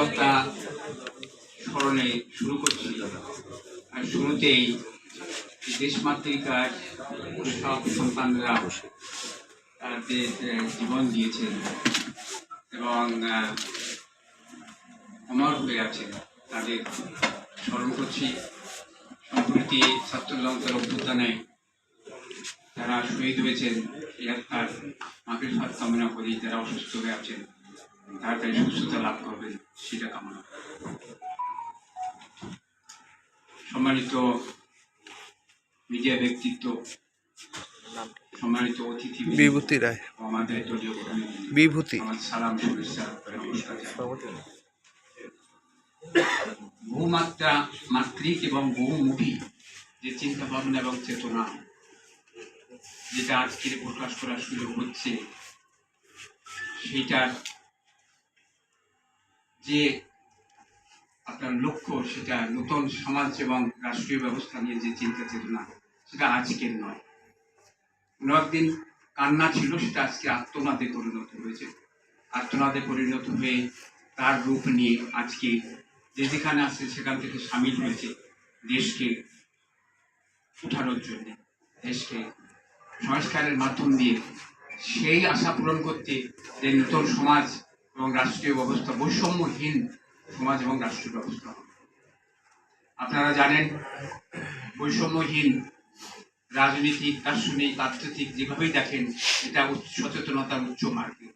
সৃষ্টিকর্তা স্মরণে শুরু করছি। আর শুরুতেই দেশমাতৃকার সব সন্তানরা তাদের জীবন দিয়েছেন এবং অমর হয়ে আছেন, তাদের স্মরণ করছি। সম্প্রতি ছাত্র জনতার অভ্যুত্থানে যারা শহীদ হয়েছেন এই আত্মার মাফির ফাত কামনা করি। যারা অসুস্থ হয়ে আছেন তাড়াতাড়ি সুস্থতা লাভ করবেন সেটা কামনা। সম্মানিত মিডিয়া ব্যক্তিত্ব, সম্মানিত অতিথি বিভূতি রায়, আমাদের দলীয় বিভূতি, আমার সালাম শুভেচ্ছা নমস্কার। বহুমাত্রা মাত্রিক এবং বহুমুখী যে চিন্তা ভাবনা এবং চেতনা যেটা আজকে প্রকাশ করার সুযোগ হচ্ছে, সেইটার যে আপনার লক্ষ্য সেটা নতুন সমাজ এবং রাষ্ট্রীয় ব্যবস্থা নিয়ে যে চিন্তা চেতনা, সেটা আজকের নয়। একদিন কান্না ছিল, সেটা আজকে আত্মনাদে পরিণত হয়েছে। আত্মনাদে পরিণত হয়ে তার রূপ নিয়ে আজকে যে যেখানে আছে সেখান থেকে সামিল হয়েছে দেশকে উঠানোর জন্য, দেশকে সংস্কারের মাধ্যম দিয়ে সেই আশা পূরণ করতে, যে নতুন সমাজ এবং রাষ্ট্রীয় ব্যবস্থা, বৈষম্যহীন সমাজ এবং রাষ্ট্রীয় ব্যবস্থা হবে। আপনারা জানেন, বৈষম্যহীন রাজনীতিক, দার্শনিক, আধ্যাত্মিক যেভাবেই দেখেন, এটা সচেতনতার উচ্চ মার্গে।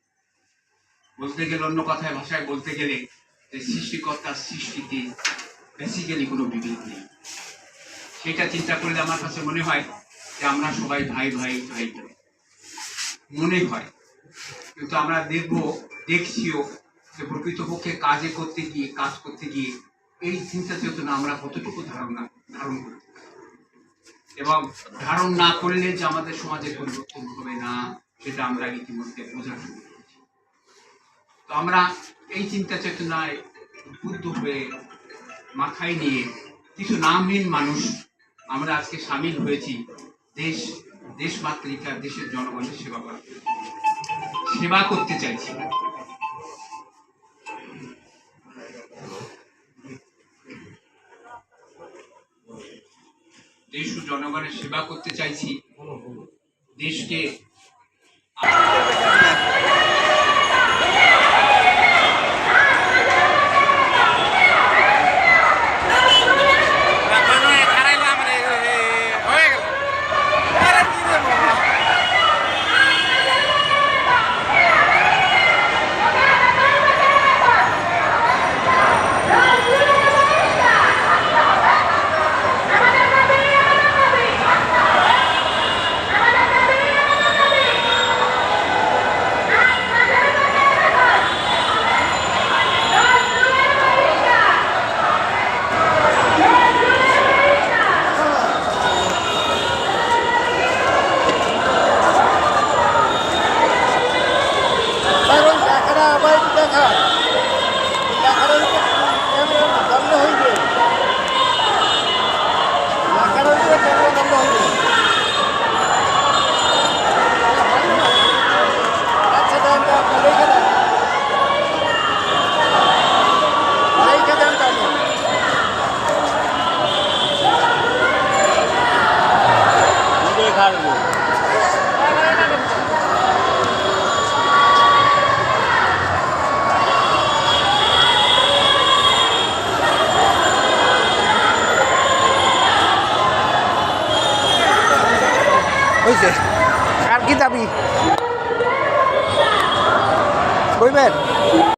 বলতে গেলে, অন্য কথায় ভাষায় বলতে গেলে, যে সৃষ্টিকর্তার সৃষ্টিতে বেসিক্যালি কোনো বিভেদ নেই। সেটা চিন্তা করলে আমার কাছে মনে হয় যে আমরা সবাই ভাই ভাই ভাই ভাই মনে হয়। কিন্তু আমরা দেখছিও যে প্রকৃতপক্ষে কাজ করতে গিয়ে এই চিন্তা চেতনা আমরা কতটুকু ধারণ করতে পারি, এবং ধারণ না করলে যে আমাদের সমাজে পরিবর্তন হবে না, সেটা আমরা ইতিমধ্যে বোঝা শুরু করেছি। তো আমরা এই চিন্তা চেতনায় উদ্বুদ্ধ হয়ে মাথায় নিয়ে কিছু নামহীন মানুষ আমরা আজকে সামিল হয়েছি দেশমাতৃকা, দেশের জনগণের সেবা করতে চাইছি। দেশ ও জনগণের সেবা করতে চাইছি, দেশকে হয়েছে। আর কি দাবি কইবেন?